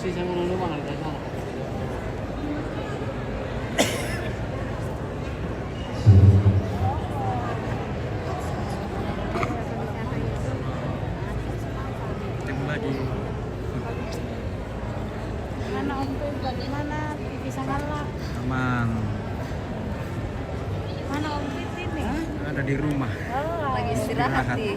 posisi yang menunggu di sana. Tim lagi. Om Pip bagaimana? TV Sangalak. Aman. Mana Om Pip ini? Ada di rumah. Oh, Lagi istirahat sih.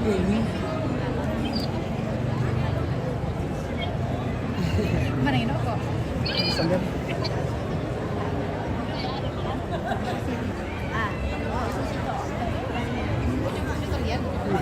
Ini. Mana ini kok? Sambil. Ah, oh, susi toh. Lihat.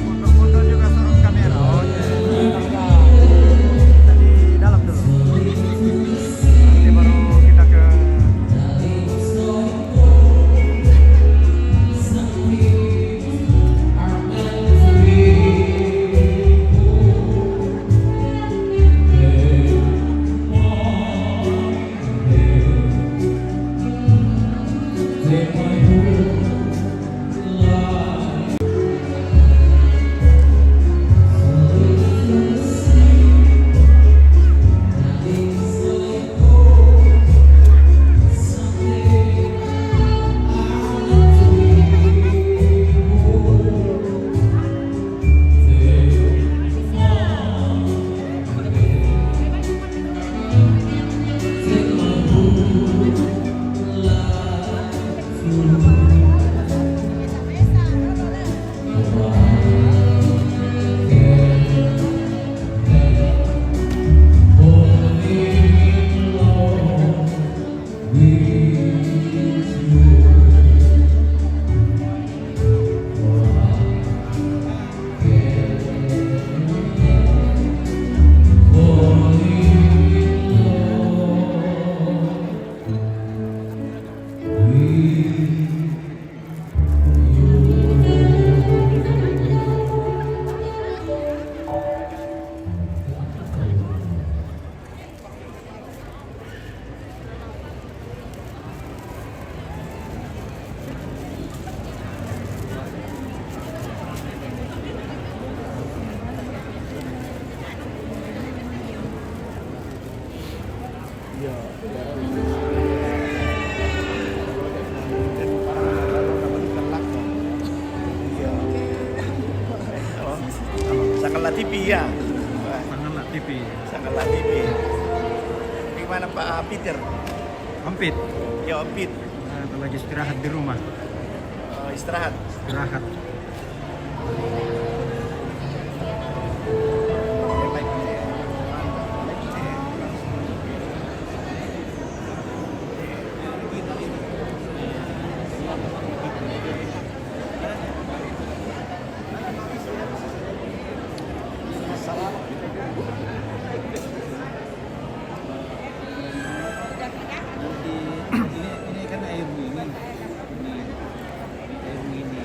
Foto-foto juga suruh kamera. Oh, iya. Kita di dalam dulu. Nanti baru kita ke Sangalat TV ya. Sangalat TV. Sangalat TV. Di mana Pak Peter? Ampit. Ya Om Pit. Nah, lagi istirahat di rumah. Istirahat. Istirahat. Ini kan air begini. Ini air begini.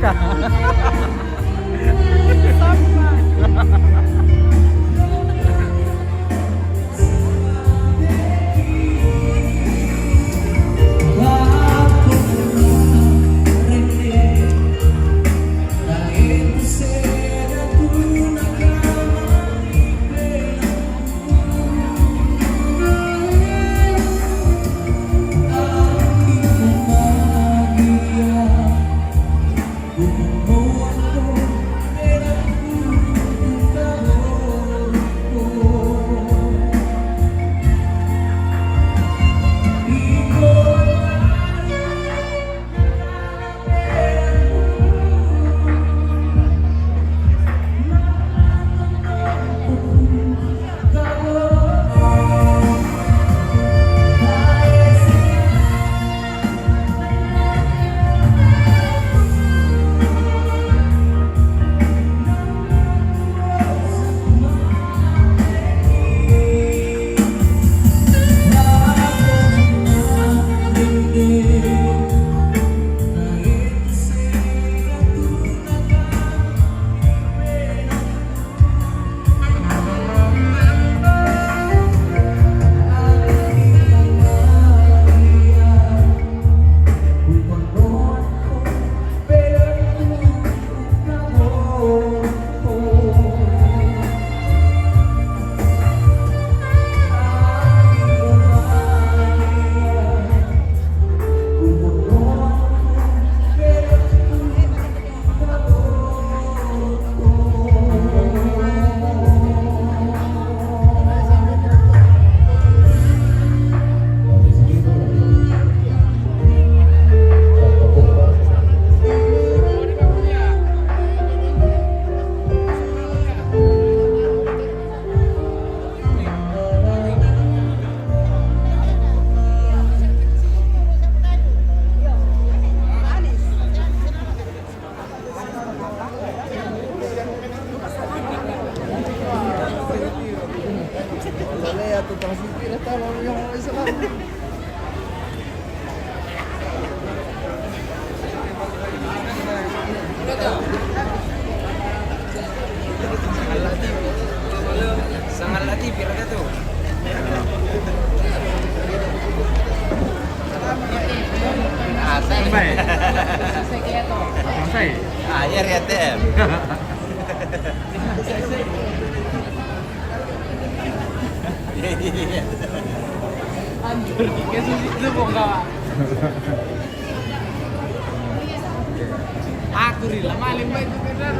Amerika. Sangat latih pirata tuh. Sampai. Sampai. Ayer ya tem. Anjir, kayak susi itu kok aku rela maling baik itu benar.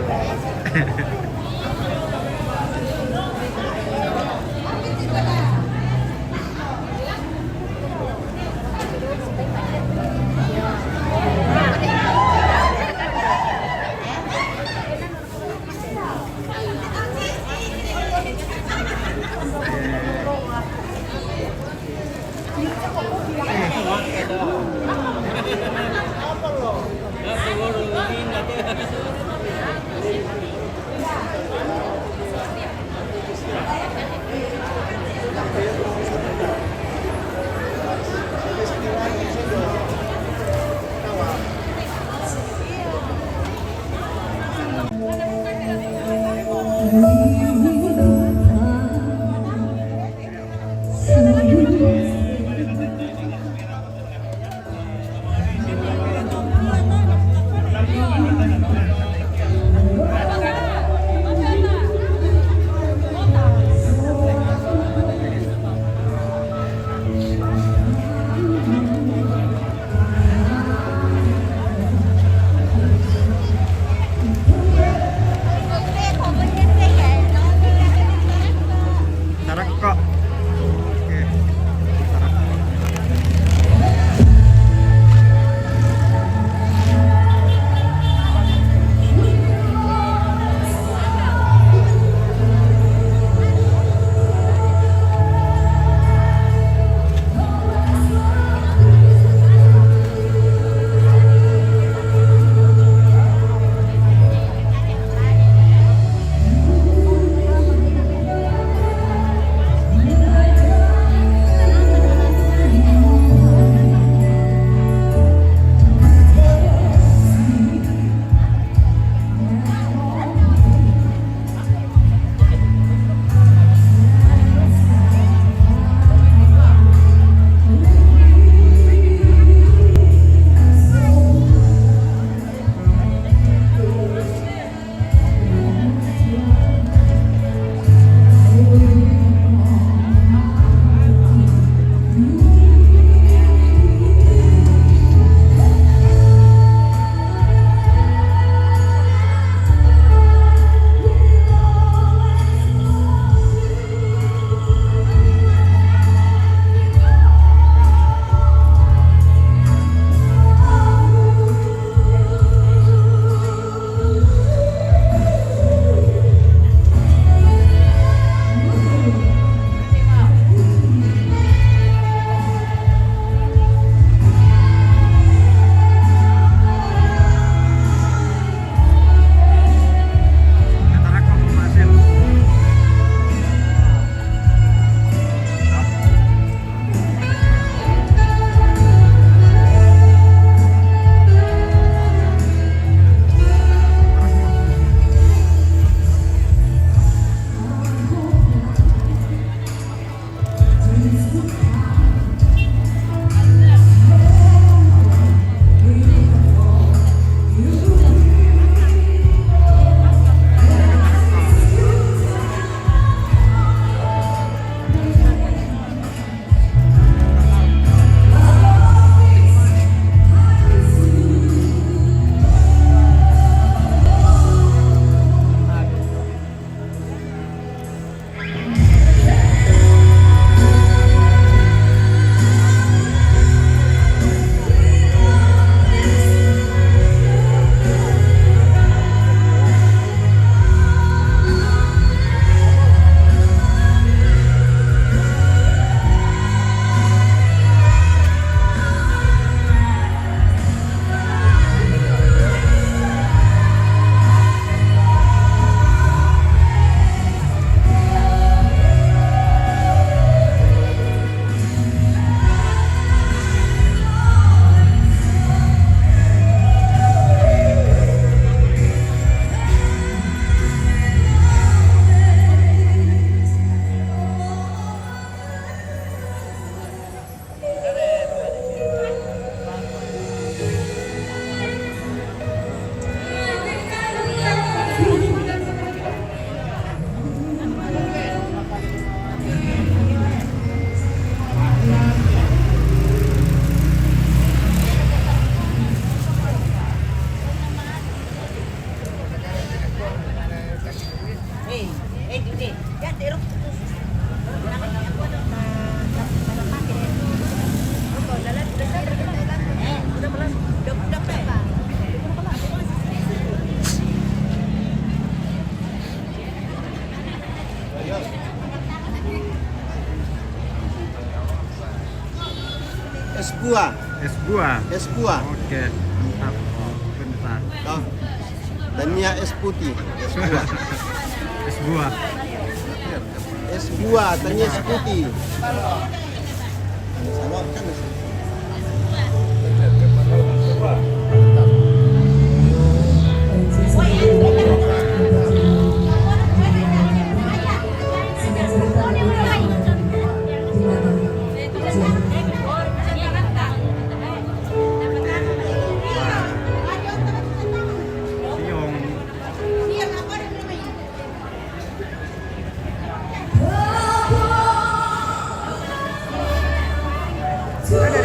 Es buah. Es buah. Es buah. Oke, mantap. Oh, bentar. Toh. Tania es putih. Es buah. Es buah. Es buah, tania es putih. Sama kan? Siung. Ada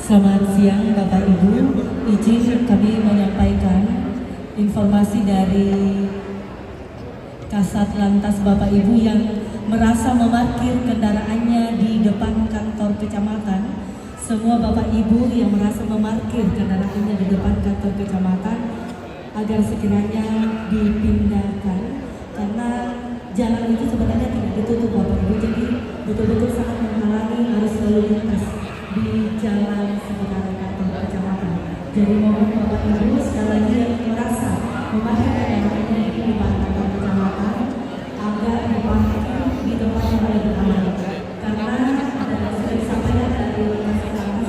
Selamat siang Bapak Ibu, izin kami menyampaikan informasi dari Kasat Lantas Bapak Ibu yang merasa memarkir kendaraannya di depan kantor kecamatan. Semua Bapak Ibu yang merasa memarkir kendaraannya di depan kantor kecamatan agar sekiranya dipindahkan karena jalan itu sebenarnya tidak ditutup Bapak Ibu, jadi betul-betul sangat menghalangi arus lalu lintas di jalan sekitar kantor kecamatan. Jadi mohon Bapak Ibu sekali lagi yang merasa memarkir kendaraannya di depan kantor kecamatan agar diparkir di tempat yang lebih aman. Karena ada sudah disampaikan dari Mas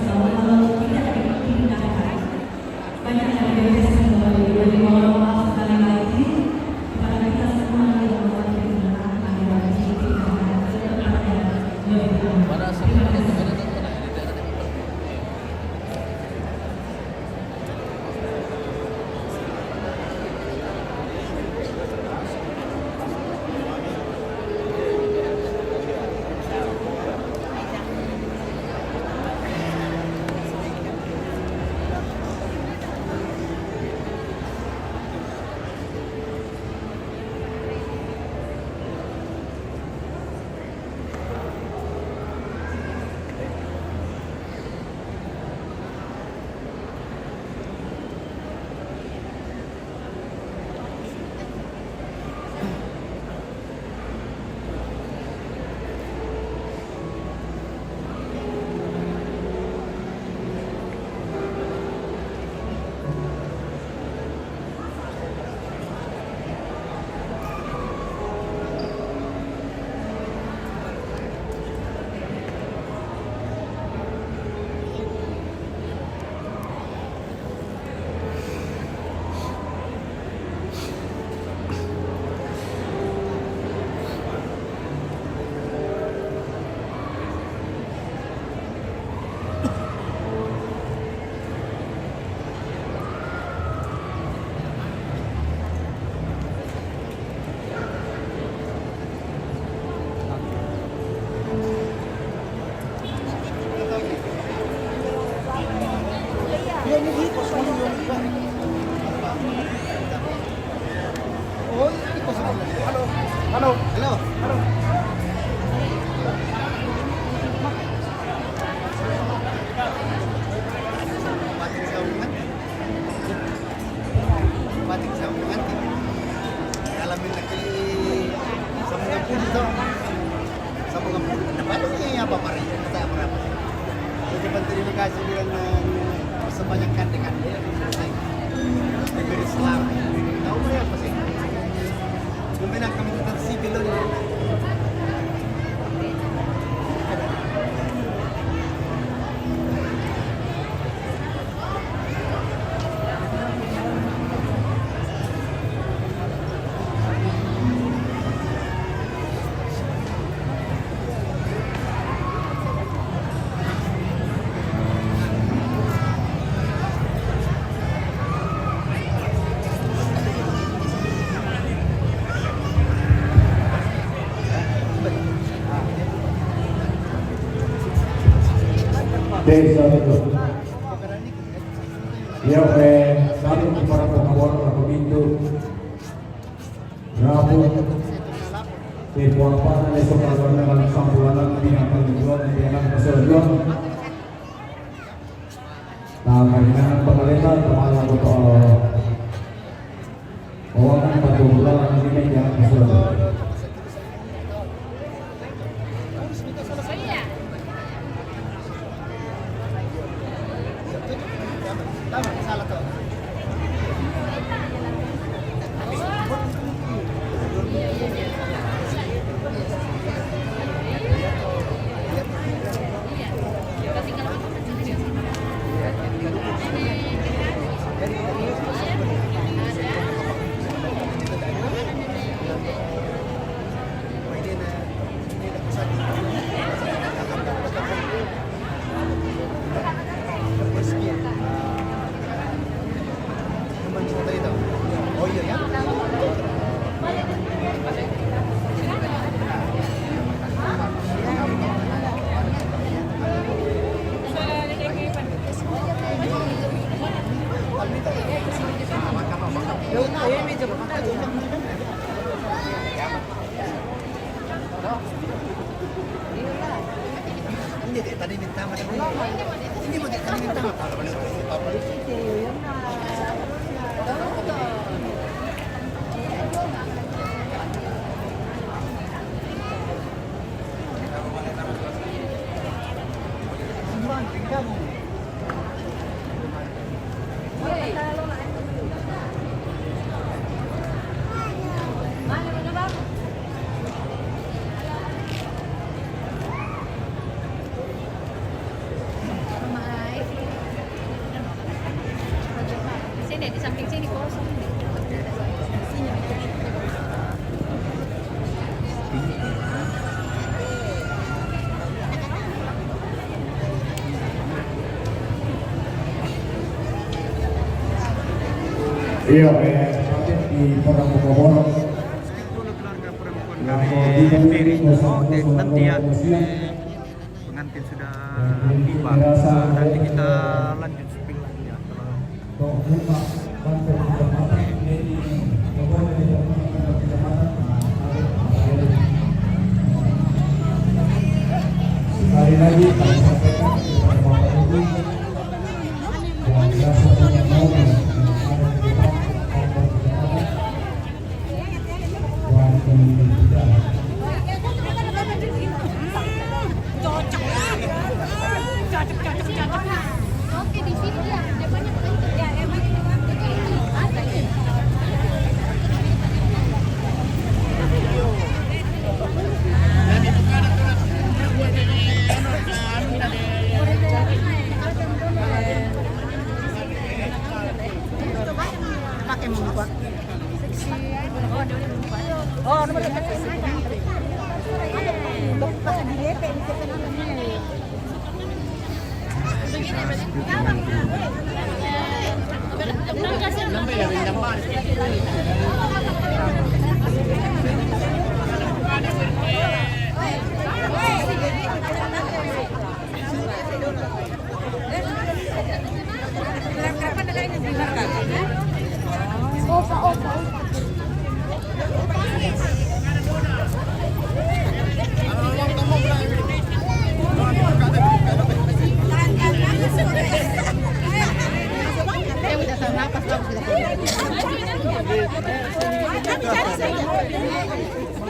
bahwa kalau tidak dipindahkan banyak yang beres Bapak Ibu. Jadi mohon maaf sekali lagi kepada kita semua yang melakukan kendaraan agar dipindahkan ke tempat yang lebih aman. Halo. Halo. Halo. Batik sambungan. Alamin lagi sambungan pun itu. Sambungan pun dapat ini apa Mari? Kita berapa? Jadi terima kasih dengan sebanyak dengan dia selesai. Diberi selamat. Tahu berapa sih? Kemudian kami tetap sipil dulu. Desa itu. Dia satu para pengawal atau pintu. Rabu. Di puapan esok kalau dengan sambulan ini akan dijual di dalam keseluruhan. Nah, karena pemerintah termasuk untuk keuangan batu bulan ini yang keseluruhan. Hindi mo din kami ito. Sini di samping sini kosong. Iya, di Padang Bogor. Kami Ferry nanti ya pengantin sudah tiba, nanti kita lanjut spill lagi ya. Sekali lagi kami sampaikan kepada Bapak Ibu yang merasa punya mobil yang ada di depan kantor kecamatan dan pemimpin tidak. Oke di sini ya, depannya penting ya, emang ada ya. Pakai membuka. Oh, nomor dekat sini. Pakai di DP di sana.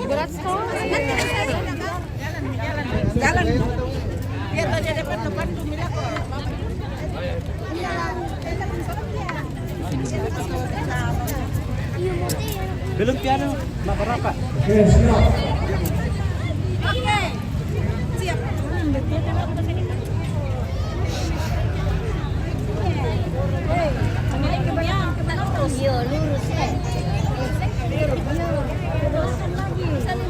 Berat sekali. Jalan. Dia tadi depan bila kok. Belum piano, makan apa? Oke, siap. Oke. Siap. Iya, lurus ya. Terusan lagi. Sabi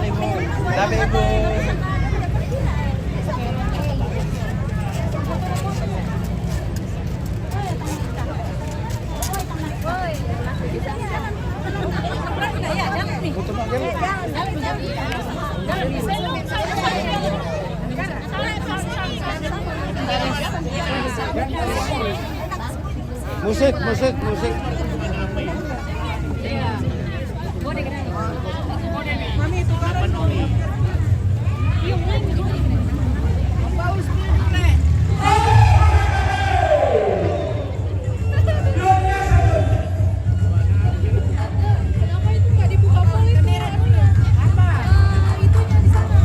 ibu, sabi ibu. Musik. Mami itu kan. Kenapa itu nggak dibuka polis? Apa? Itunya di sana.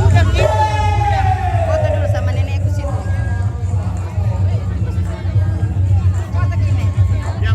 Udah gitu. Foto dulu sama nenekku situ. Foto gini. Ya,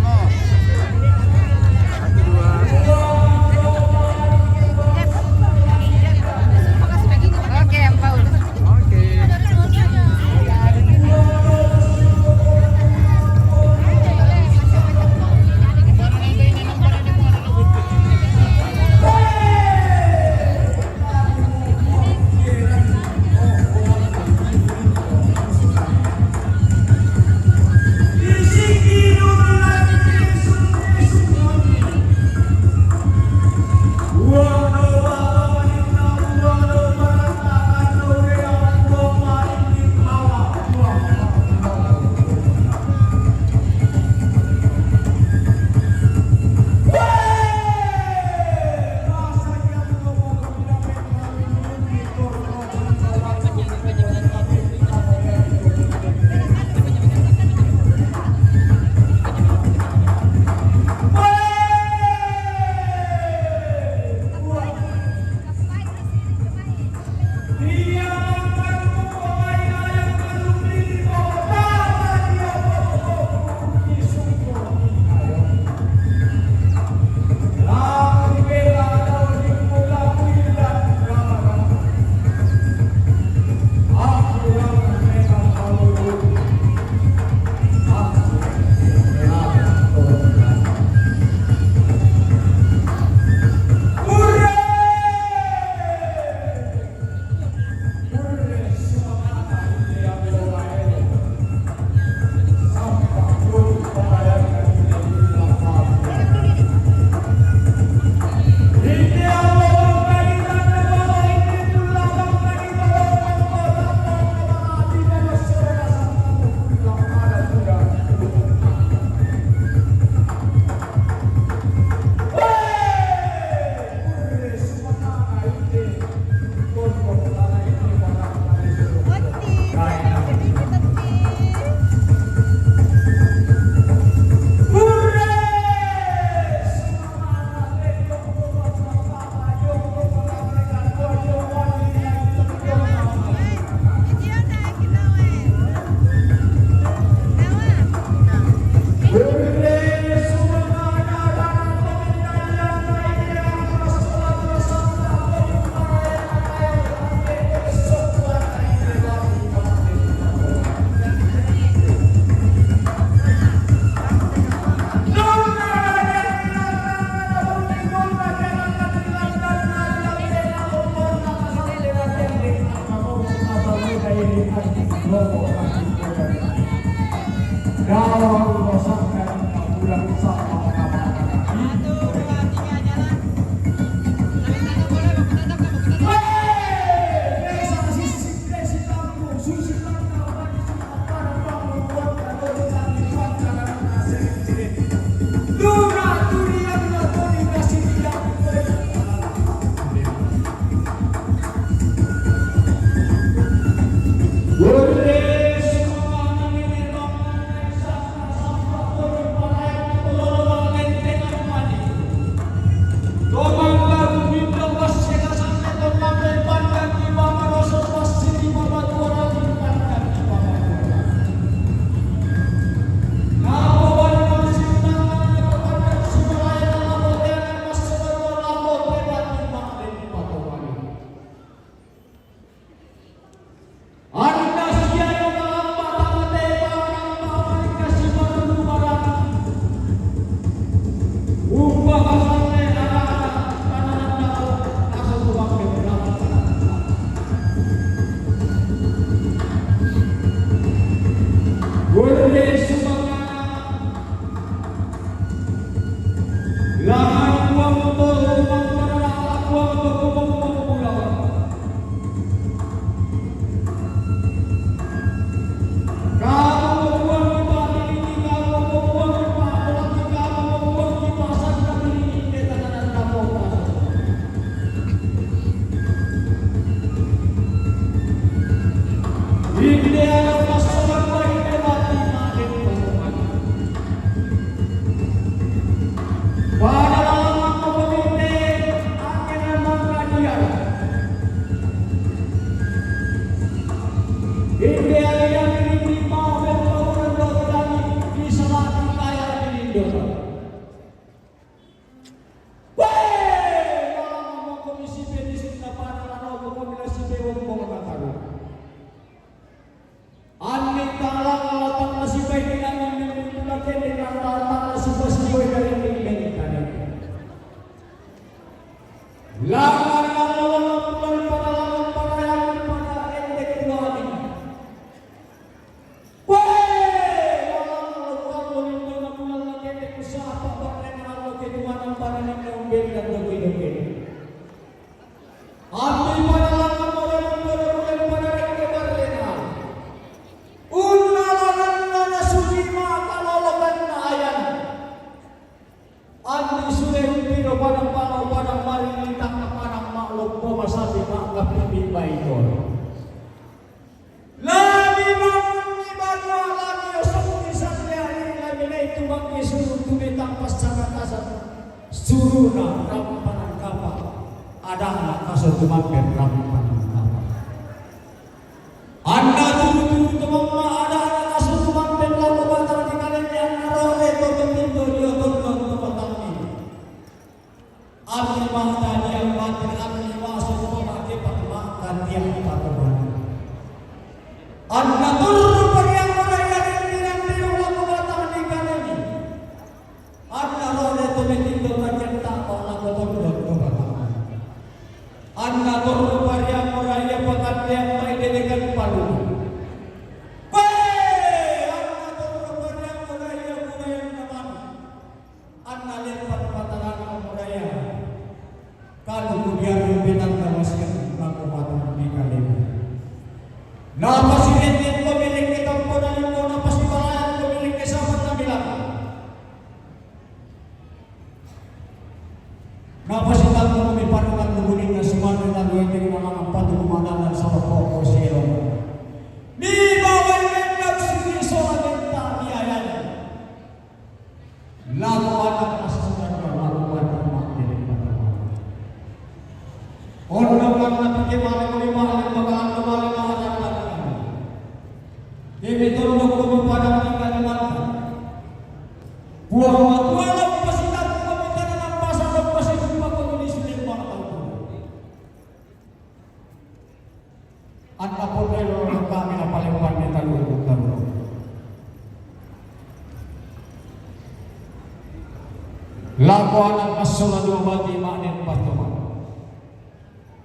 Laku anak masola dua bagi maknin patuman.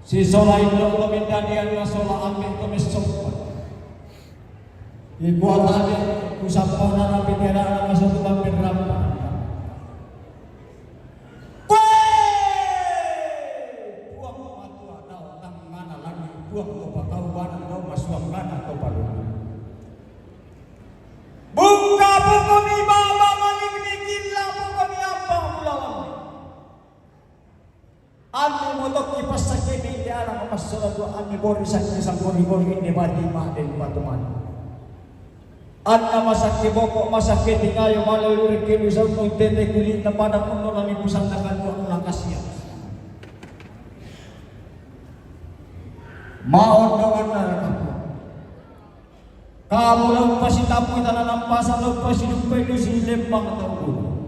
Si sola indro komendanian masola amin komis sopan. ikuatane usapauna na pitera na masuk pampir rampa. Buang matua dau tang mana lagi buang ko pakauban dau masuang kana to palu. Buka buku ni baba maling ni kila buku ni apa ulawang. Ami motok kipas sakit di arah masalah tu ami borisan kisah bori ni mati mah den batuman. Anna masakit bokok masakit tingayo malaluri kini sama tete kulit na pada kuno nami pusandakan buat langkasnya. Maon dengan naraku. Kamu lalu pasti tapu tanah nampasan lalu pasti lupai lusi lembang tahu.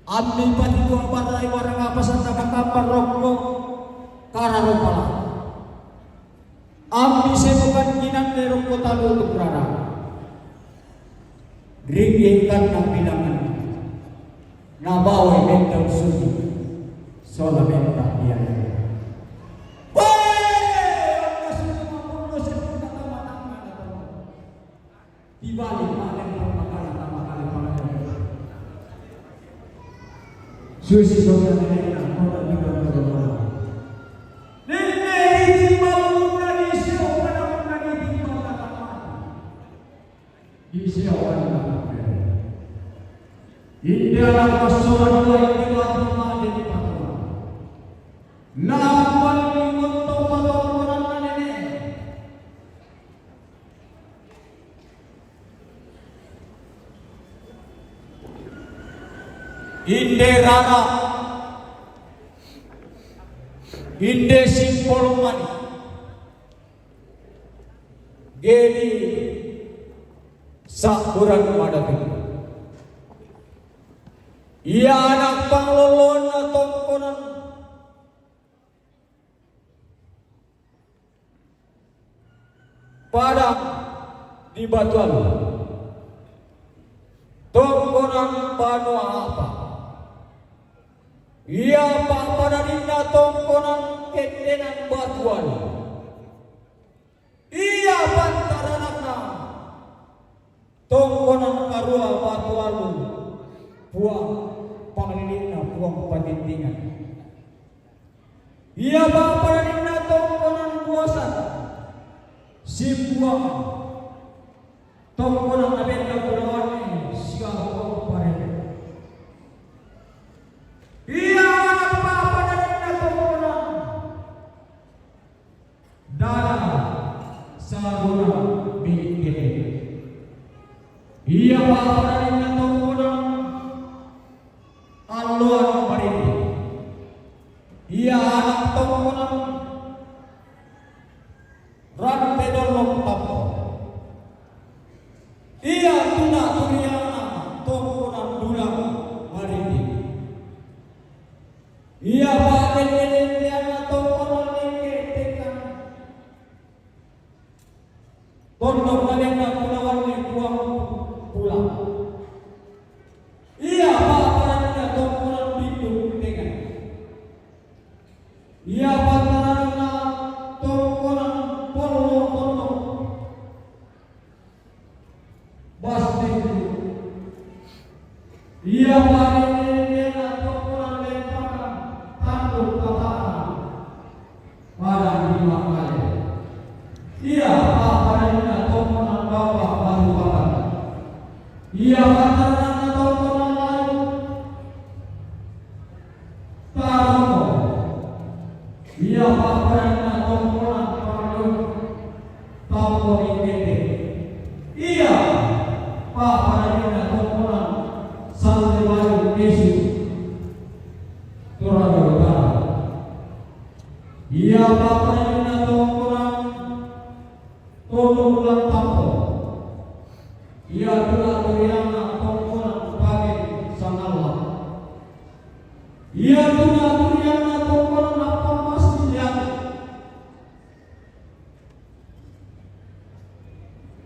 Ambil pati dua parai warang apa santa kapar rokok kararokala. Ambil sebukan kinan derong kota lutuk rara. Ringgikan ng bilangan na baway bentang sugi sola benta iyan. Di balik makan pangmakalan susi sola benta kota juga berdoa. Indah masalah yang dilakukan di Papua. Nampal untuk orang ini. Inde rara, inde simpol mani, geni sakuran madati. Ia anak panglolon atau konan padang di Batuan tongkonan panu apa ia pak pada dina tongkonan kendenan Batuan ia pantaranakna tongkonan karua Batuan buang panglilina buang patintingan. Ia bapak dina tongkonan kuasa si buang tongkonan abenda kulawan siapa parede. Ia bapak dina tongkonan dana saruna bingkene. Ia bapak dina tongkonan Alluan Marini. Ia anak tongkonan Rantai Dolong Tapo. Ia tuna turiana tongkonan Dulang Marini. Ia baden tongkonan Lengketekan. Pondok Kalenda Pulawan Kuang Pulang. Ia bapak tongkonan Bindung Dengan. Ia pantarana tongkonan Polo Basting. Ia pantarana tongkonan Lemparan Tanduk Kapana pada 5 kali. Ia pantarana tongkonan Bawah Baru Barat. Ia pantarana tongkonan lain Tarumo. Ia pantarana tongkonan Parluk Tampo Ingkete. Ia pantarana tongkonan Sandewayu Kesu Toraja Utara. Ia pantarana tongkonan Tolong Tampo. Ia telah beriana tongkonan Pagi Sangalah. Ia telah beriana tongkonan apa masih lihat.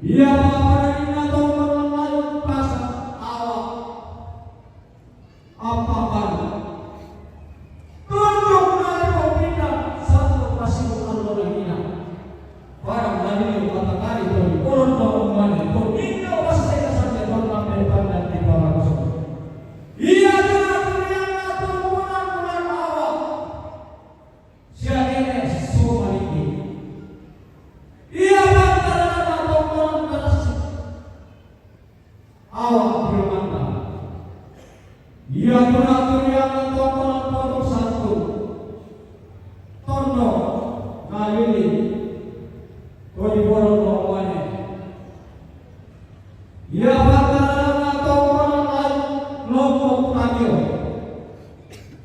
Ia beriana tongkonan lain pasang awak apa baru. Tunjuk dari pembina satu kasih Allah lagi. Barang dari kata kali turun turun Tondo Nalili Kodi Borong Romane Ya Patarana Tongkonan Lain Lombok Radio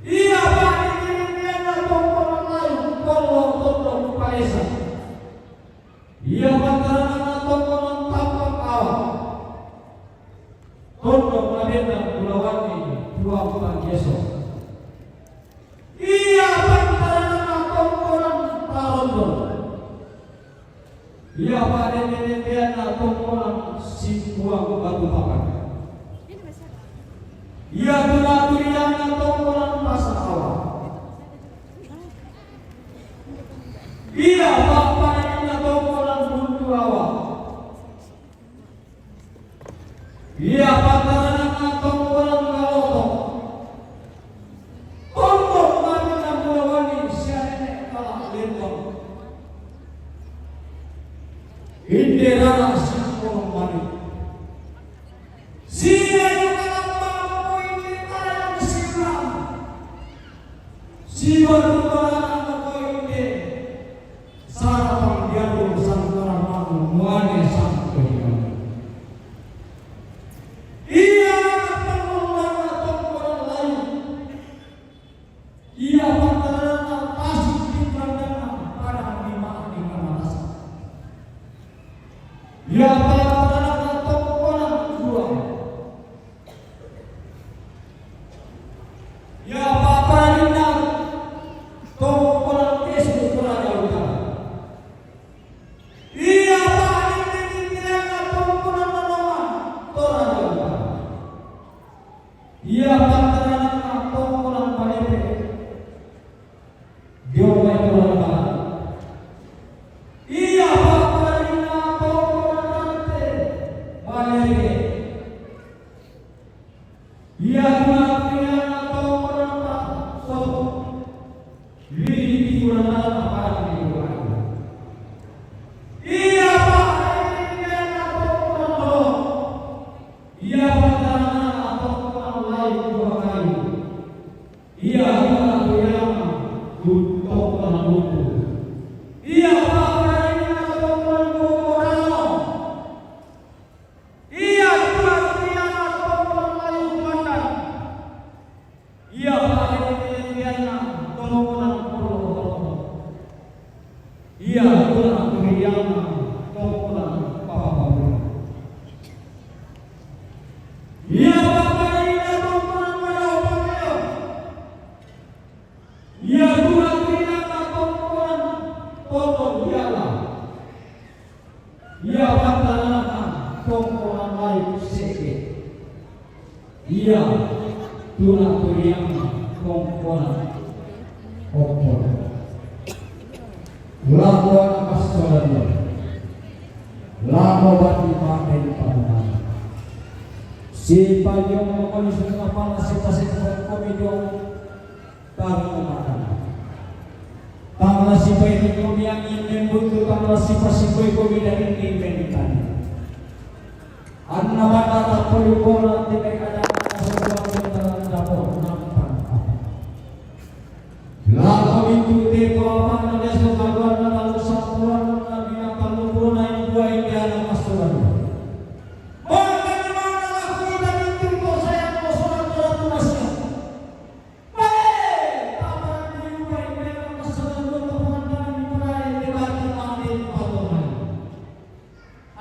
Iya Pak ini Tongkonan Lain Kolo Tondo Palesa Iya Patarana Tongkonan Tapak Awak Tondo Madena Pulawani Tuang Pangyeso Iya Patarana Tongkonan Tarondon Iya Pak Dene Tongkonan Simpuang Batu Pakan Iya Tuna-Turiana Tongkonan Pasar Awak Iya Pak Panina Tongkonan Buntu Awak Iya Patarana Tongkonan Galotong Tongkong Madina Pulawani Syarene Kalak Lentong Inderana Simpuang Mani Sia Yukalang Mampu Ini Talang Silam Siwa Rukarana Koko Inde Sarapang Diadur Sangkaran Mamu Muane Sangkaran Iya Patarana Tongkonan Lain Iya Patarana Tasik Tingkandana Padang Lima Rasa Iya Patarana Tongkonan Dua Iya Patarana Tongkonan Kesu Toraja Utara Iya Patarana Tongkonan Nanaman Toraja Utara Iya Patarana Tongkonan Panepe Diomai Toraja Barat Iya Patarana Tongkonan Nante Panepe Iya Patarana Tongkonan Soto Lili Purana Parang Diwan Iya Patarana Tongkonan Lolo Iya Patarana Tongkonan Lain Dua Kayu Iya Patarana Tongkonan Lumpur Iya Patarana Tongkonan Gomorano Iya Patarana Tongkonan Lain Kuandan Iya Patarana Tongkonan Purwokerto Iya Patarana Tongkonan Papua Iya Patarana Tongkonan Madaopayo Iya Patarana Tongkonan Tondong Biala Iya Patarana Tongkonan Lain Seke Iya Tuna-Turiana Tongkonan Opor Labuan Astoria Lamo Bati Maden Paduman Si Panyong Mokoni Sunga Pala Sita Komidong Taru Makan Tangla Si Bayi Komi Angin Membutu Tangla Si Pasiboy Komi dari Invenikan Anna Mata Tapolu Kola Timek Ada Sebuah Bentangan Dapur Nampan Lako Itu Teko Apana Desu Kaduan Lalu Sampuan Nabi Nakal Lumpuna Yang Dua Indiana Masturan Bagaimana aku tidak itu sayang Kosoran Teratu Masya Baik Taman Diubai Mereka Masalah Dua Kepengandaran Diperai Dibati Mahdin Patoman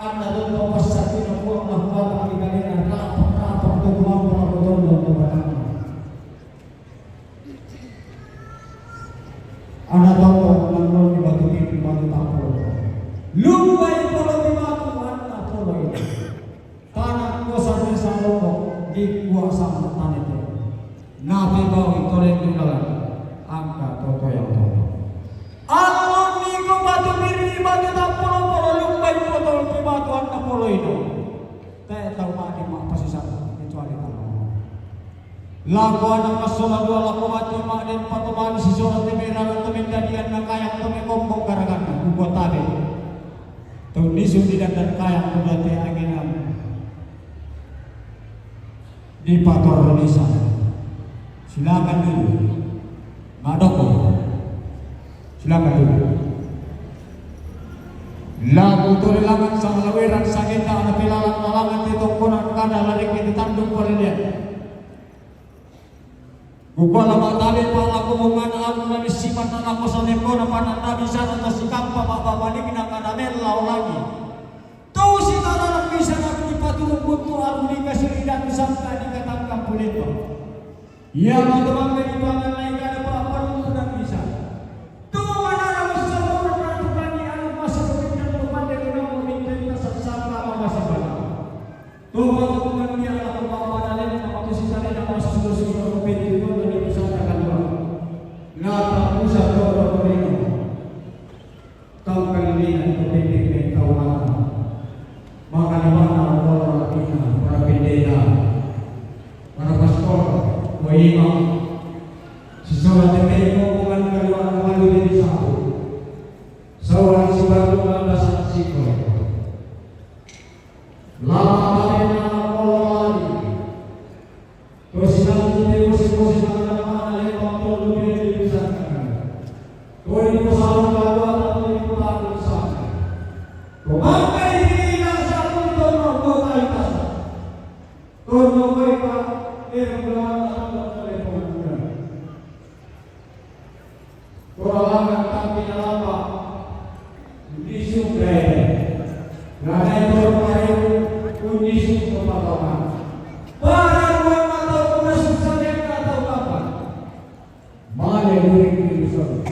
Anda Dua Pasaki Nabuang Lahuan Kami Galina Rapak-rapak Tukumang Prabodono Tubatama Anak tahu menang di batu pipi batu tapur. Lumbai polo di batu anak polo ini. Tanah kosan desa Lombok di kuasa tanah itu. Nabi bawi toreng tinggalan angka toko yang tahu. Alon minggu batu pipi batu tapur polo lumbai polo di batu anak polo itu. Saya tahu mati mak pasti sama kecuali kamu. Lagu anak masalah dua lagu mati mak dan patoman si seorang temeran temen jadian nak kayak temen kombok garagan buat tadi. Tuh nisu tidak dan kayak berarti angin di Pator Indonesia. Silakan dulu, Madoko. Silakan dulu. Lagu tulilangan sang lawiran sakita na pilalang nalangan ditong kunang kada lalik ditandung palinya. Gugala matali pala kumungan ang nanisipan na ako sa liko na panandabisan at nasikang pamababalik na kanamelaw lagi. Tuh si tarang bisa na ipatulong bunto ang kasilidan isang kadikatangkang pulit mo. Ia matumang kanipangan na ikana pa panuntunan bisa. Tuh manarang sa mura peratukan ni anong masakit ng lumandang ng umintay na sa saka masabalang. Tuh matutunan niya ang papanalin na matusisalin ang masususin ng upin ito na dito sa nakalwa. Natapusa ko ang pumino. Kau kaliminan ito pinigin kawanan. Makaliwana ang mga pina para pindela. Para paskor, o imam. Sisulat ini hubungan kaliwana malu di sabu. Seorang si baru landasan siko. Lama kalian lagi. Terus nanti musik-musik akan mana lewat tolu di sana. Kau ini pesan kalau atau ini putar sana. Kau makai ini nasa tono kota itas. Tono kota irbulan atau telepon. Korangan tapi apa? Disung gaya. Gaya itu kayu disung kepala. Barang atau masuk saja atau apa? Mana yang disung?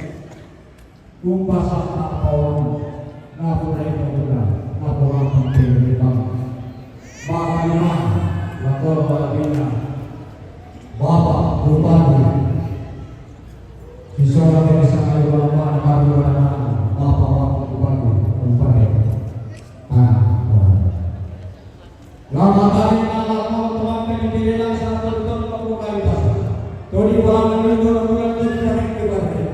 Kumpas tak kawan. Napura itu sudah. Napura hampir hitam. Makanya lapor balapina. Bapak Bupati. Disolat dari sangai ulama baru anak Bapak Bupati Bupati. Lama kali malam mau tuang kini satu tahun membuka itu. Todi bulan itu bulan itu sering dibaca.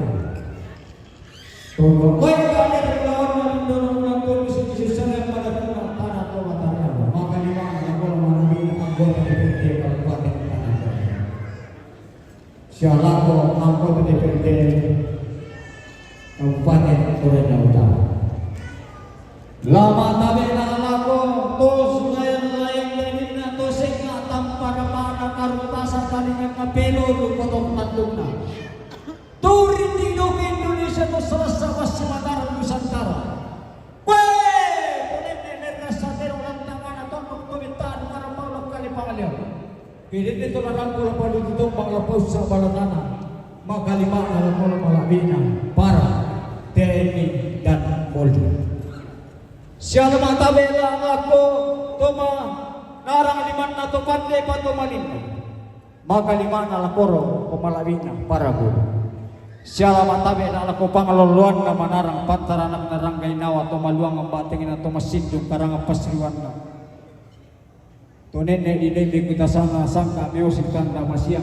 Tunggu. Kau ada di lawan bulan itu sisi pada tanah atau matanya. Makanya kalau mana anggota DPRD Kabupaten. Sialako anggota DPRD Kabupaten Toraja Utara. Lama tabi nalako tos layang denina tosek na tanpa namana karutasan talinya kapelo potong tandungna. Turin di Indonesia to selasa masih mataran Nusantara. Weh, boleh nenek sadar orang tangan atau pemerintahan para maulak kali pangalian. Kini itu larang pula pada ditumpang lepas sa balatana. Makalima alam malabina para TNI dan Polri. Siya matabela ako tuma narang liman na to pandai patumalin. Makalima na lakoro pumalawina para guru. Siya matabela ako pangaluluan na manarang pantaranak na ranggay nawa to maluang ang batingin na to masidong karang pasriwan na. Tunin na dinibig kita sana sangka music tanda masyang.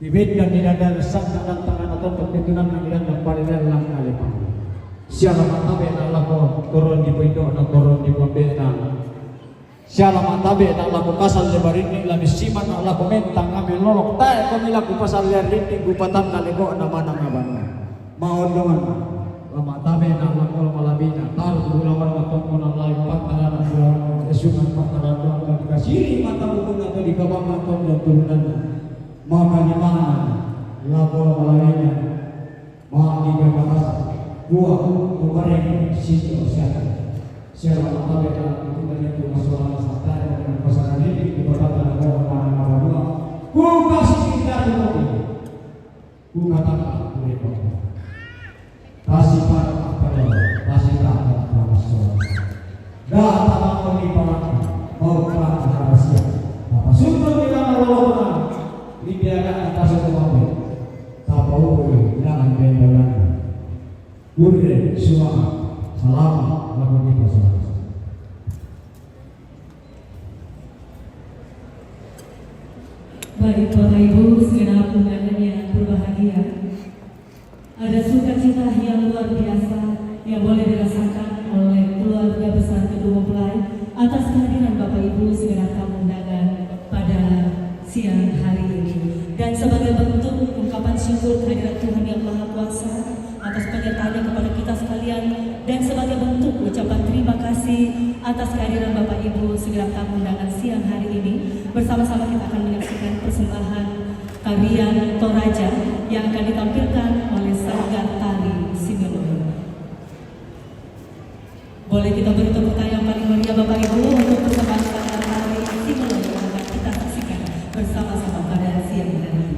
Bibid na dinadal sangka ng tangan na to pagtitunan na dinadal palilan lang alipang. Siya matabi na lako turun di Pindo na turun di Pambena. Siya matabi na lako kasal di Barini labis siman na lako mentang kami lolok tayo kami lako pasal rini gupatan na ligo na manang abana. Maundungan matabi na lako malabina taruh gulawan na tungkol na layo pantaran na gulawan esungan pantaran na kasiri mata buku na to di kabang atong dan turunan makanimana lako malabina makiga makasal buah kubareng sisi usaha. Siapa matabe dalam kita itu masalah santai dengan pasangan ini keberatan orang mana dua. Ku kasih kita dulu. Ku katakan mereka. Kasih pada apa dulu? Kasih pada masalah. Dah tak mau dipakai. Mau perang rahasia. Apa sudah kita lakukan? Dibiarkan atas itu mobil. Tak boleh jangan bendolan. Urde semua salam lagu kita salam. Baik Bapak Ibu segenap undangan yang berbahagia, ada sukacita yang luar biasa yang boleh dirasakan oleh keluarga besar kedua mempelai atas kehadiran Bapak Ibu segenap tamu undangan pada siang hari ini. Dan sebagai bentuk ungkapan syukur kehadirat Tuhan yang Maha Kuasa atas menyertainya kepada kita sekalian, dan sebagai bentuk ucapan terima kasih atas kehadiran Bapak Ibu segenap tamu undangan siang hari ini, bersama-sama kita akan menyaksikan persembahan tarian Toraja yang akan ditampilkan oleh Sanggar Tari Similolo. Boleh kita beri tepuk tangan yang paling meriah Bapak Ibu untuk persembahan Sanggar Tari Similolo yang akan kita saksikan bersama-sama pada siang hari ini.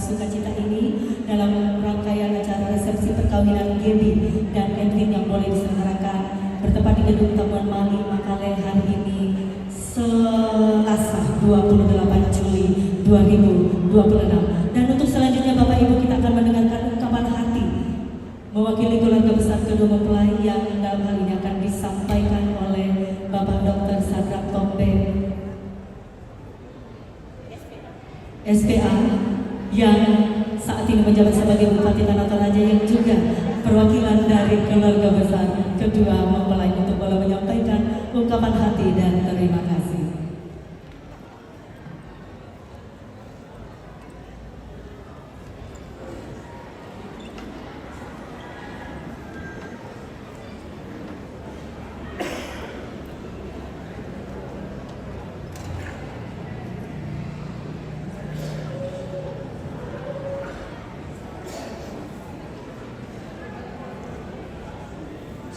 sukacita ini dalam rangkaian acara resepsi perkawinan Gaby dan Edwin yang boleh diselenggarakan bertempat di Gedung Taman Mali Makale hari ini Selasa 28 Juli 2026. Dan untuk selanjutnya Bapak Ibu kita akan mendengarkan ungkapan hati mewakili keluarga besar kedua mempelai yang dalam hal ini akan disampaikan oleh Bapak Dr. Sadrak Tombe SPA yang saat ini menjabat sebagai Bupati Tanah Toraja yang juga perwakilan dari keluarga besar kedua mempelai untuk boleh menyampaikan ungkapan hati dan terima kasih.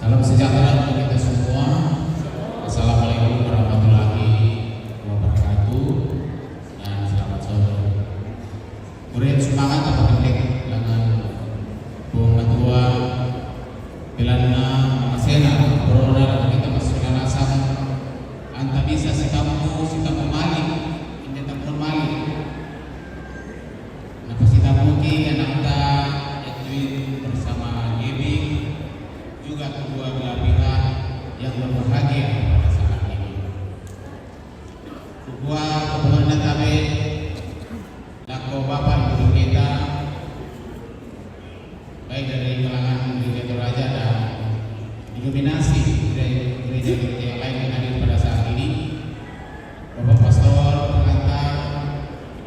Salam sejahtera untuk kita semua. Assalamualaikum warahmatullahi wabarakatuh dan selamat sore. Murid semangat apa pendek dengan bunga tua bilana masena corona kita masih nasa anta bisa sikamu malik ini tamu malik. Napa sikamu ki anak anda Edwin bersama Gaby juga kedua belah pihak yang berbahagia pada saat ini. Kedua kebenaran kami lako Bapak Ibu kita baik dari kalangan Gereja Toraja dan didominasi gereja-gereja yang lain yang hadir pada saat ini. Bapak Pastor, pengantar,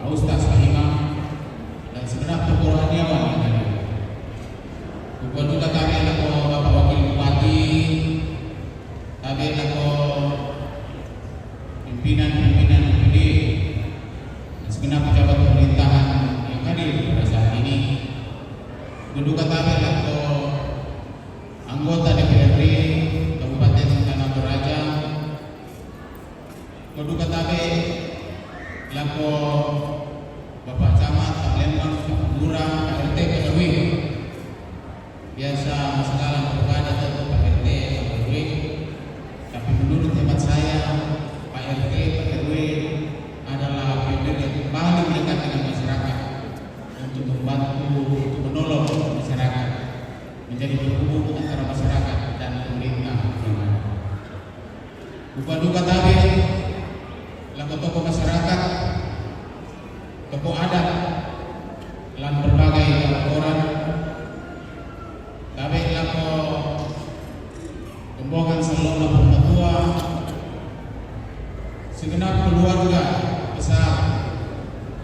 Pak Ustaz, Pak Imam, dan segenap tokoh rohaniawan yang hadir. Bukan juga kami lako Bapak Wakil Bupati, kami lako pimpinan-pimpinan DPD dan segenap pejabat pemerintahan yang hadir pada saat ini. Juga kami lako anggota DPRD Kabupaten Tanah Toraja. Juga kami lako Bapak Camat, Pak Lembang, Pak Lurah, Pak RT, Pak RW. Biasa segala berbeda tentu Pak RT, Pak RW. Tapi menurut hemat saya, Pak RT, Pak RW adalah pimpinan yang paling dekat dengan masyarakat untuk membantu, untuk menolong masyarakat, menjadi penghubung antara masyarakat dan pemerintah. Bukan duka tapi laku tokoh masyarakat, tokoh adat, lan berbagai laporan. Kami laku rombongan seluruh pemertua, segenap keluarga besar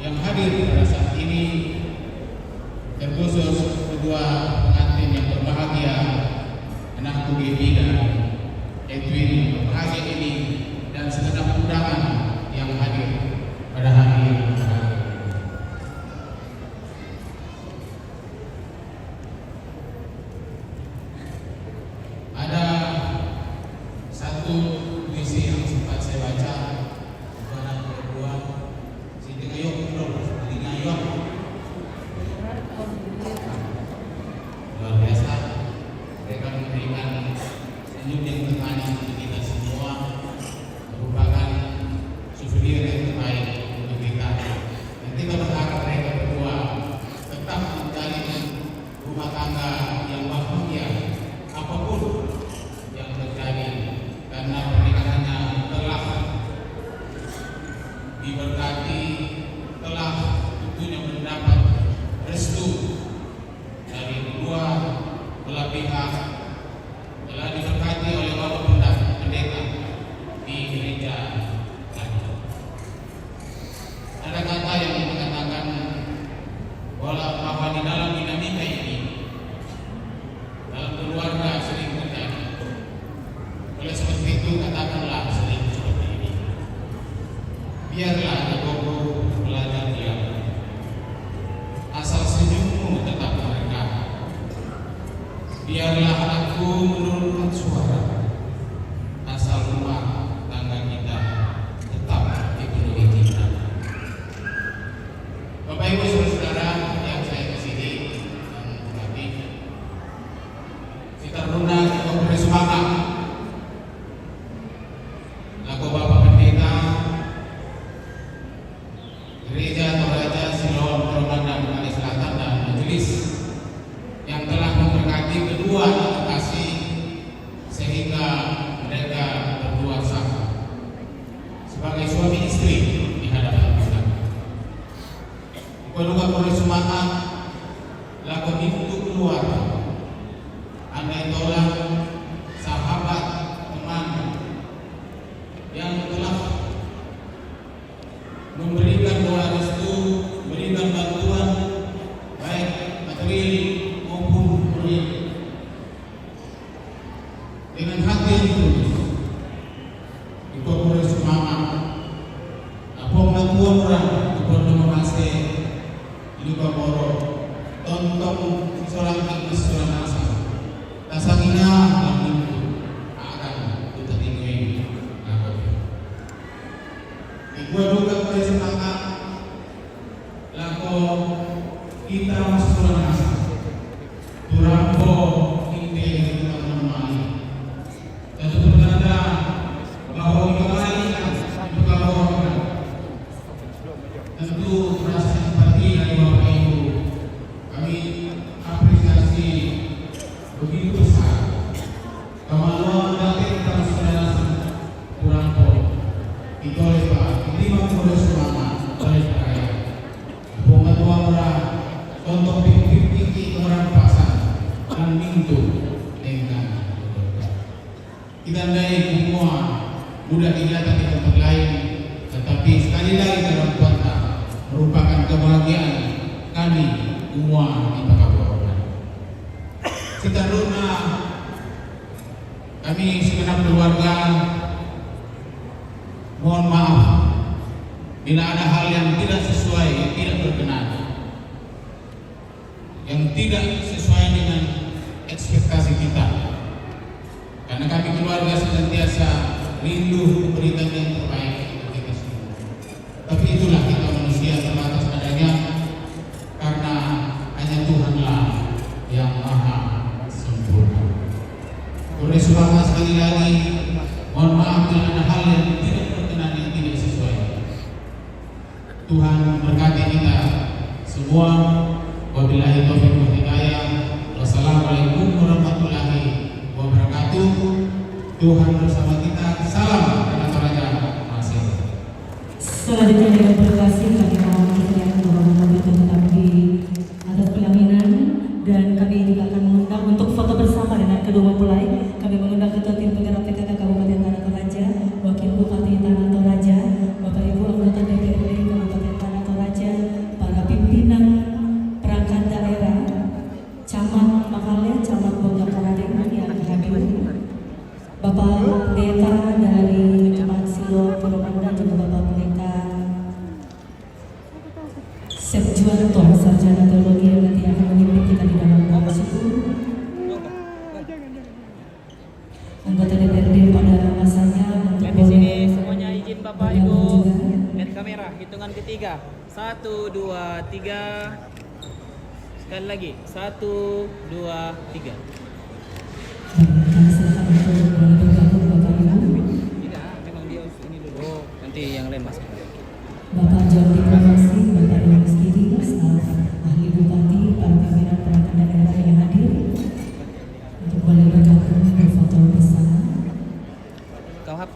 yang hadir pada saat ini, terkhusus kedua pengantin yang berbahagia, anakku Gaby dan Edwin yang berbahagia ini, dan segenap undangan yang hadir pada hari ini. Ada satu puisi yang sempat saya baca pada kedua si Ngayok bro, si Ngayok luar biasa. Mereka memberikan senyum yang termanis untuk kita semua, merupakan souvenir yang terbaik untuk kita. Dan kita berharap mereka berdua tetap menjalin rumah tangga yang bahagia apapun yang terjadi, karena pernikahannya telah diberkati, telah tentunya mendapat restu dari kedua belah pihak, telah diberkati oleh Bapak Pendeta di gereja tadi. Ada kata yang mengatakan bahwa di dalam dinamika ini, dalam keluarga sering terjadi. Oleh sebab itu katakanlah sering seperti ini. Biarlah jagoku belajar diam, asal senyummu tetap merekam. Biarlah aku menurunkan suara, asal rumah tangga kita tetap dipenuhi cinta. Bapak Ibu Saudara, majelis yang telah memberkati kedua anak kekasih sehingga mereka berdua sah sebagai suami istri di hadapan Tuhan. Kedua boleh semangat laku itu keluar. Andai tolak sahabat teman yang telah memberikan doa restu, memberikan bantuan baik materi maupun proyek dengan hati yang tulus. Itu boleh semangat. Apa menatuan orang itu perlu mengasih luka borok tonton seorang ibu seorang asa tasangina dalam itu akan kita tinggi ibu juga boleh semangat lako kita masuk seorang asa turampo ini teman-teman tentu berkata bahwa kembali itu kawan tentu merasa simpati dari Bapak Ibu. Kami apresiasi begitu besar kemaluan dari saudara Turanto itu oleh Pak terima oleh semangat oleh saya bunga tua orang contoh tinggi orang pasang dan minggu dengan kita dari semua mudah kelihatan di tempat lain tetapi sekali lagi dalam kota merupakan kebahagiaan kami semua di Pakabuanan. Seterusnya kami segenap keluarga mohon maaf bila ada hal yang tidak sesuai, yang tidak berkenan, yang tidak sesuai dengan ekspektasi kita. Karena kami keluarga senantiasa rindu memberikan yang terbaik untuk kita semua. Tapi itulah kita manusia terbatas adanya karena hanya Tuhanlah yang maha sempurna. Oleh semangat sekali lagi, mohon maaf bila ada hal yang tidak berkenan, yang tidak sesuai. Tuhan berkati kita semua. Wabillahi taufiq wal hidayah. Wassalamualaikum warahmatullahi wabarakatuh. Tuhan bersama kita. Salam dan Raja Masih. Selanjutnya dengan terkasih kami mohon kesediaan Bapak Ibu kami atas pelaminan dan kami juga akan mengundang untuk foto bersama dengan kedua mempelai. Kami mengundang Ketua Tim Penggerak PKK Kabupaten Tanah Toraja, Wakil Bupati Tanah Toraja, Bapak Ibu anggota DPRD Kabupaten Tanah Toraja, para pimpinan perangkat daerah, Camat Makale, Camat Bogakarading yang hadir, Bapak Pendeta dari Jemaat Silo Purwomanda, juga Bapak Pendeta Sepjuanto, Sarjana Teologi yang nanti akan memimpin kita di dalam doa subuh. Anggota DPRD pada masanya untuk di sini semuanya izin Bapak Ibu. Lihat kamera, hitungan ketiga. 1, 2, 3. Sekali lagi. 1, 2, 3. Kami silakan untuk bergabung Bapak Ibu. Tidak, memang dia ini dulu. Nanti yang lain masuk. Bapak John Diplomasi, Bapak Ibu Skiri, staf ahli Bupati, para pimpinan perangkat daerah yang hadir untuk boleh bergabung berfoto bersama. Kau hap.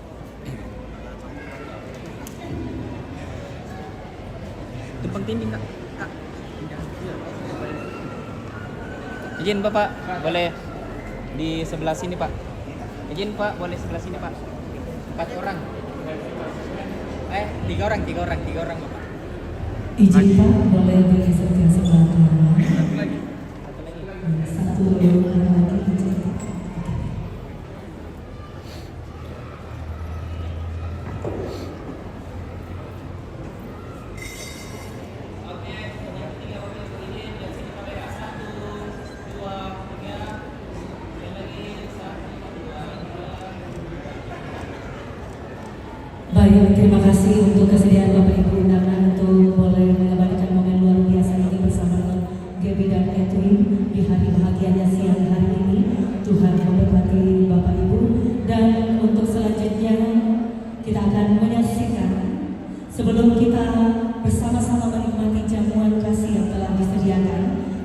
Tumpang tindih Kak. Izin Bapak, boleh di sebelah sini Pak. Izin Pak, boleh sebelah sini Pak. 4 orang. 3 orang Bapak. Izin Pak, boleh bergeser ke sebelah kanan. Satu lagi. Satu orang lagi izin. Baik, terima kasih untuk kesediaan Bapak Ibu undangan untuk boleh mengabadikan momen luar biasa ini bersama Gaby dan Edwin di hari bahagianya siang hari ini. Tuhan memberkati Bapak Ibu. Dan untuk selanjutnya kita akan menyaksikan sebelum kita bersama-sama menikmati jamuan kasih yang telah disediakan,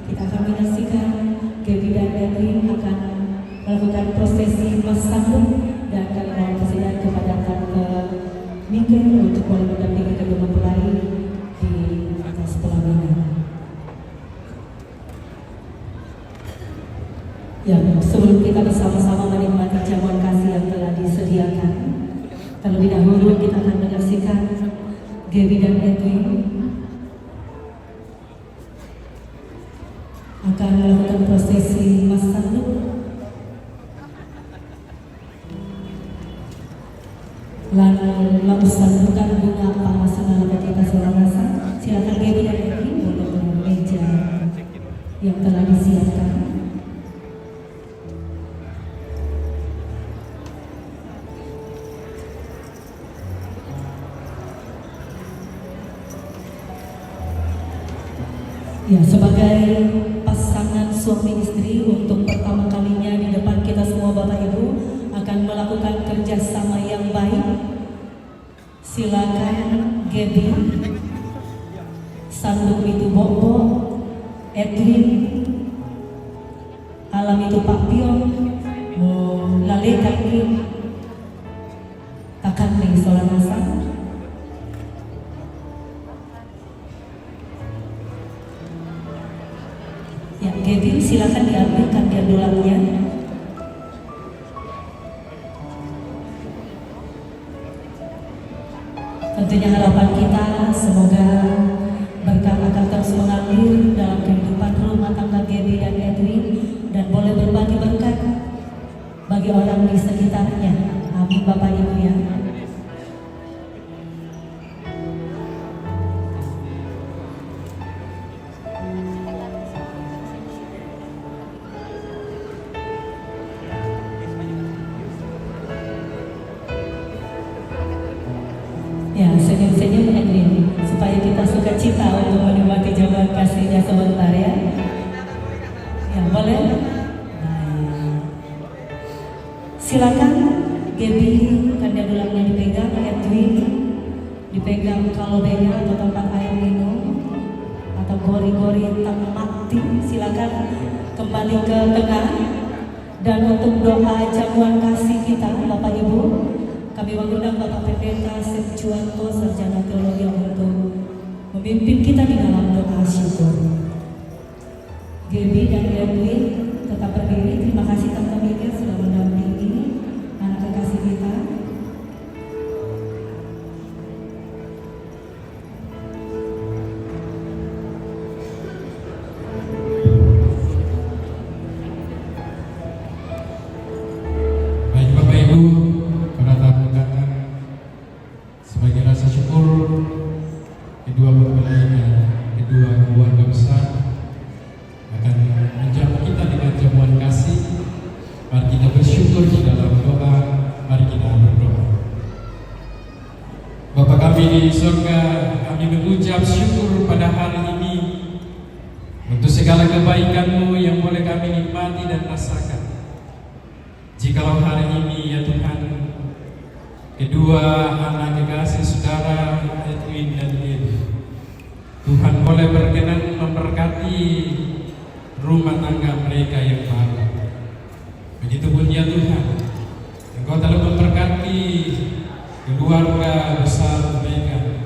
kita kami saksikan Gaby dan Edwin akan melakukan prosesi mas sambut dan kami mohon persilahan kepada Tante Mika untuk boleh mendampingi kedua mempelai di atas pelaminan. Ya, sebelum kita bersama-sama menikmati jamuan kasih yang telah disediakan, terlebih dahulu kita akan menyaksikan Gaby dan Edwin akan melakukan prosesi mas sanduk. Lalu sandukan bunga pamasangan kita seorang rasa. Silakan Gaby dan Edwin untuk meja yang telah disiapkan. Ya, sebagai pasangan suami istri untuk pertama kalinya di depan kita semua Bapak Ibu akan melakukan kerjasama yang baik. Silakan Gaby, sanduk itu Bobo, Edwin, alam itu Pak Pion, lale kaki, takkan nih soal nasa. Ya, Gaby silakan diambilkan diambulannya. Tentunya harapan kita semoga berkah akan terus mengalir dalam kehidupan rumah tangga Gaby dan Edwin dan boleh berbagi berkat bagi orang di sekitarnya. Amin Bapak Ibu ya. Ya, senyum-senyum Edwin supaya kita suka cita untuk menikmati jamuan kasihnya sebentar ya. Ya, boleh? Baik. Silakan Gaby, kanda dulangnya dipegang, Edwin dipegang kalobenya atau tempat air minum atau gori-gori mati. Silakan kembali ke tengah dan untuk doa jamuan kasih kita Bapak Ibu, kami mengundang Bapak Pendeta Sepjuanto Sarjana Teologi untuk memimpin kita di dalam doa syukur. Gaby dan Edwin tetap berdiri. Terima kasih Tante Mika sudah mendampingi anak kekasih kita. Baik Bapak Ibu, para tamu undangan, sebagai rasa syukur kedua mempelai dan kedua keluarga besar akan menjamu kita dengan jamuan kasih. Mari kita bersyukur di dalam doa. Mari kita berdoa. Bapa kami di surga, kami mengucap syukur pada hari ini untuk segala kebaikan-Mu yang boleh kami nikmati dan rasakan. Jikalau hari ini ya Tuhan, kedua anak kekasih saudara Edwin dan Gaby, Tuhan boleh berkenan memberkati rumah tangga mereka yang baru. Begitupun ya Tuhan, Engkau telah memberkati keluarga besar mereka,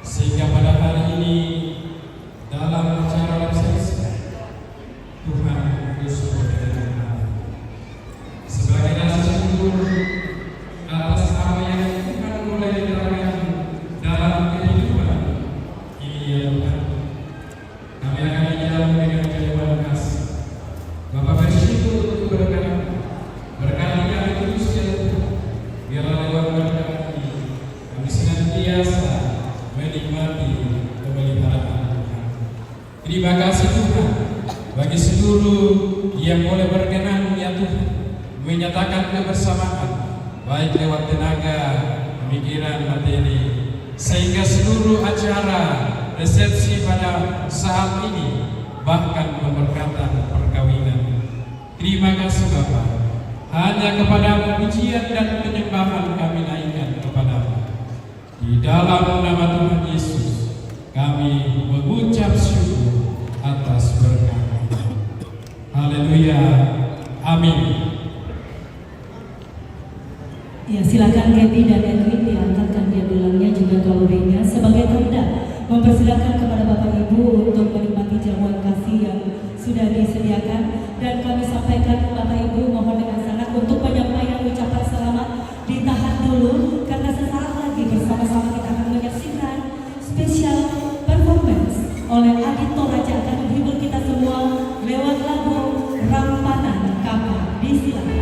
sehingga pada hari ini dalam acara resepsi Tuhan Yesus berkenan. Sebagai rasa syukur atas apa yang Tuhan mulai terangkan dalam kehidupan ini ya Tuhan, kami akan menjalankan dengan jawaban kasih. Bapak bersyukur untuk berkati kami terus ya Tuhan, biarlah lewat berkat ini kami senantiasa menikmati pemeliharaan Tuhan. Terima kasih Tuhan bagi seluruh yang boleh berkenan ya Tuhan menyatakan kebersamaan baik lewat tenaga, pemikiran, materi, sehingga seluruh acara resepsi pada saat ini bahkan pemberkatan perkawinan. Terima kasih Bapa. Hanya kepada pujian dan penyembahan kami naikkan kepada-Mu. Di dalam nama Tuhan Yesus kami mengucap syukur atas berkat. Haleluya. Amin. Ya, silakan Kathy dan Edwin diangkatkan diambilnya juga kalorinya sebagai tanda mempersilakan kepada Bapak Ibu untuk menikmati jamuan kasih yang sudah disediakan, dan kami sampaikan Bapak Ibu mohon dengan sangat untuk penyampaian ucapan selamat ditahan dulu karena sesaat lagi bersama-sama kita akan menyaksikan spesial performance oleh Adito Raja akan menghibur kita semua lewat lagu Rampanan Kapal. Disilakan.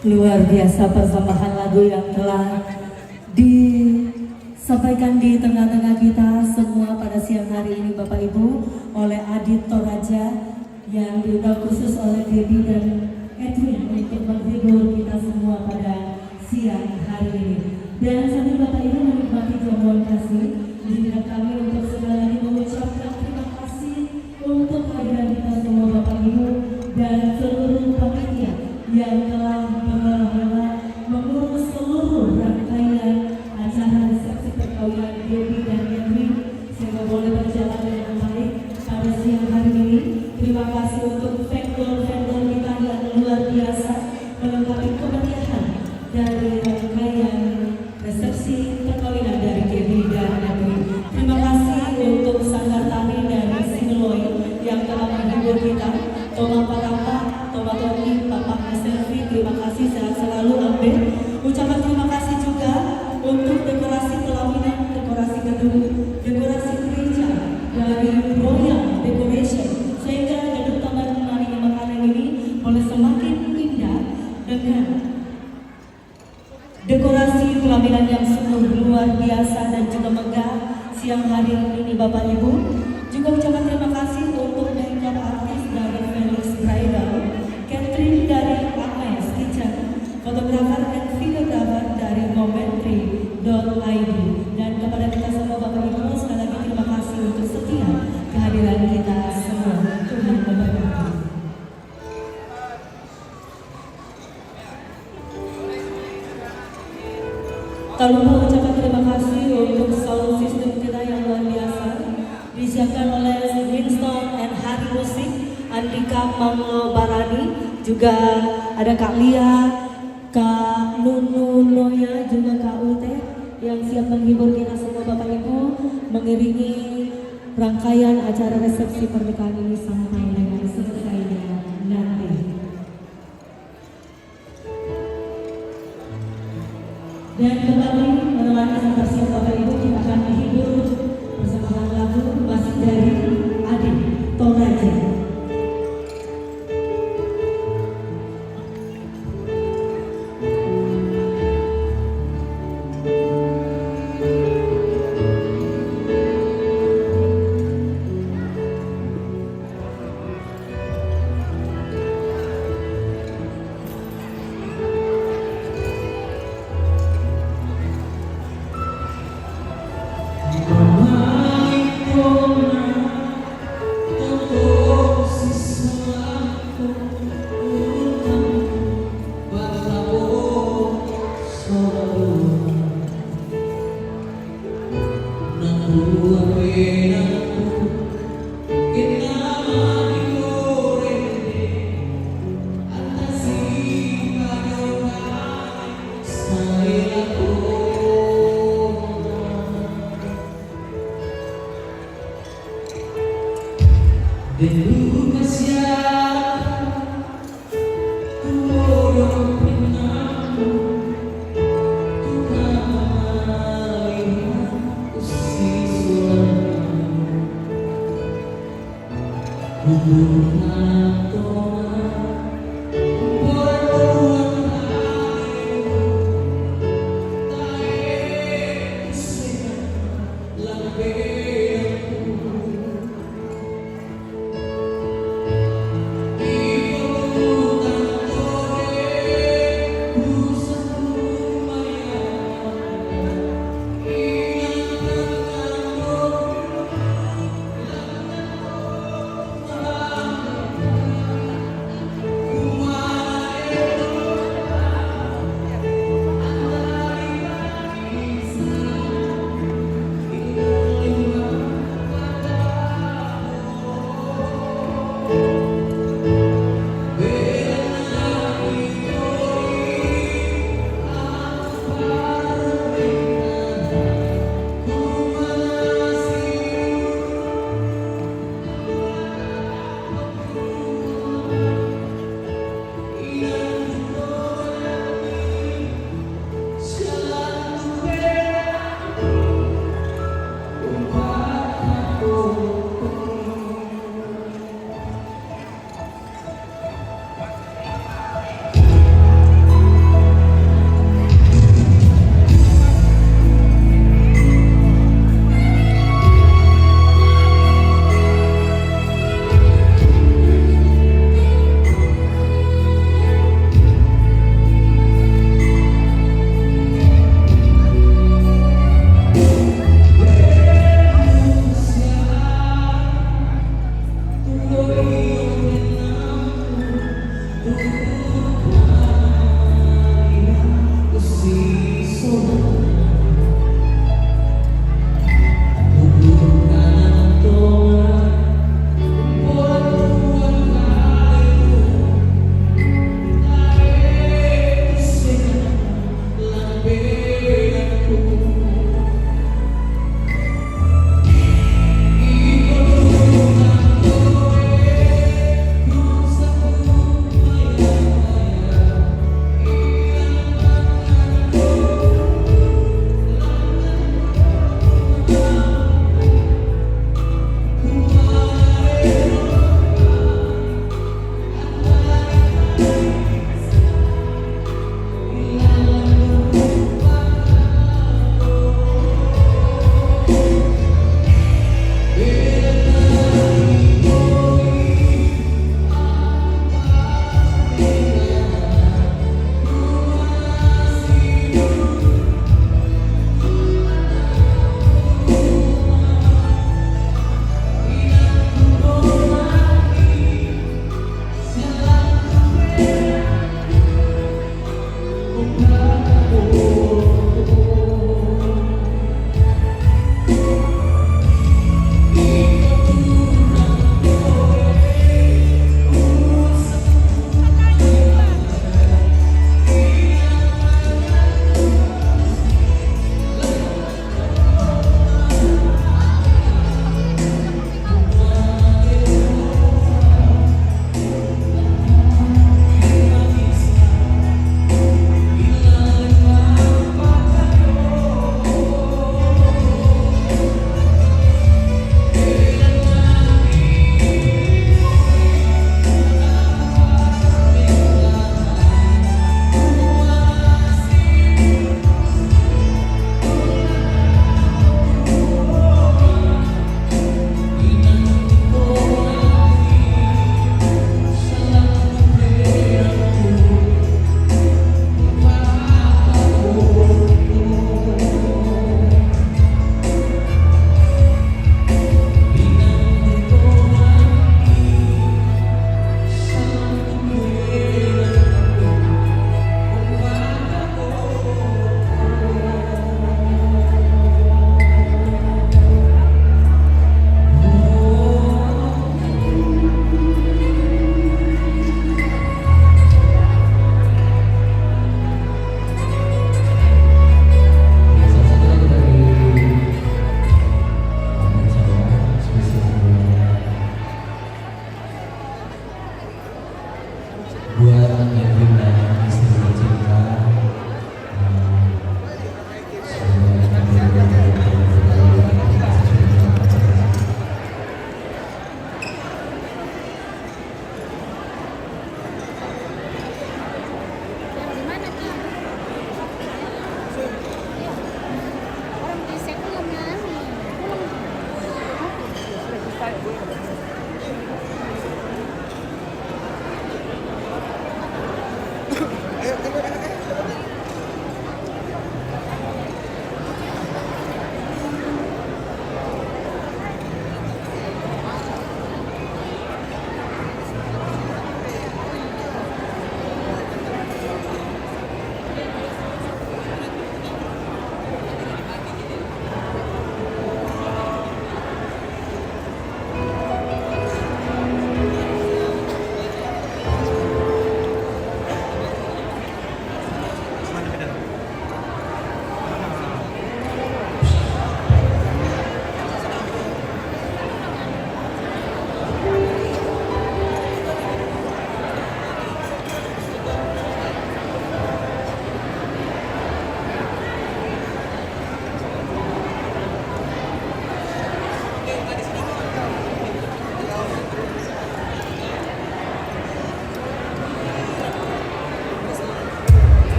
Luar biasa persembahan lagu yang telah disampaikan di tengah-tengah kita semua pada siang hari ini Bapak Ibu oleh Adit Toraja yang diundang khusus oleh Debbie dan Edwin untuk menghibur kita semua pada siang hari ini. Dan sambil Bapak Ibu menikmati jamuan kasih, izinkan kami untuk sekali lagi mengucapkan terima kasih untuk kehadiran kita semua Bapak Ibu dan seluruh panitia yang telah mengurus seluruh rangkaian acara resepsi perkawinan Debbie dan Edwin sehingga boleh berjalan dengan baik pada siang hari ini. Terima kasih untuk vendor-vendor kita yang luar biasa melengkapi kemeriahan dari rangkaian resepsi perkawinan dari Debbie dan Edwin. Terima kasih untuk sanggar tani dari Singeloy yang telah menghibur kita, Toma Parapa, Toma Tony, Bapak Selvi. Terima kasih, sehat selalu, amin. Ucapan terima kasih juga untuk dekorasi pelaminan, dekorasi gedung, dekorasi gereja dari Royal Decoration sehingga gedung Taman Mari Makanan ini boleh semakin indah dengan dekorasi pelaminan yang sungguh luar biasa dan juga megah siang hari ini Bapak Ibu. Juga ucapan terima kasih untuk makeup artis dari Felix Bridal, catering dari Agnes Kitchen, fotografer dan videografer dari Momentary.id, dan kepada kita semua Bapak Ibu sekali lagi terima kasih untuk setiap kehadiran kita semua. Tuhan memberkati. Tak lupa ucapan terima kasih untuk sound system kita yang luar biasa disiapkan oleh Winston and Hari Musik, Andika Manglo Barani, juga ada Kak Lia, Kak Nunu Noya, juga Kak Ute yang siap menghibur kita semua Bapak Ibu mengiringi rangkaian acara resepsi pernikahan ini sampai dengan selesainya nanti. Dan kembali menemani sampai siang Bapak Ibu kita akan menghibur bersama lagu masih dari Adit Toraja.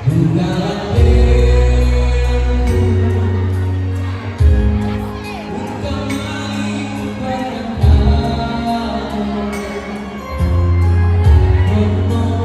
Bukan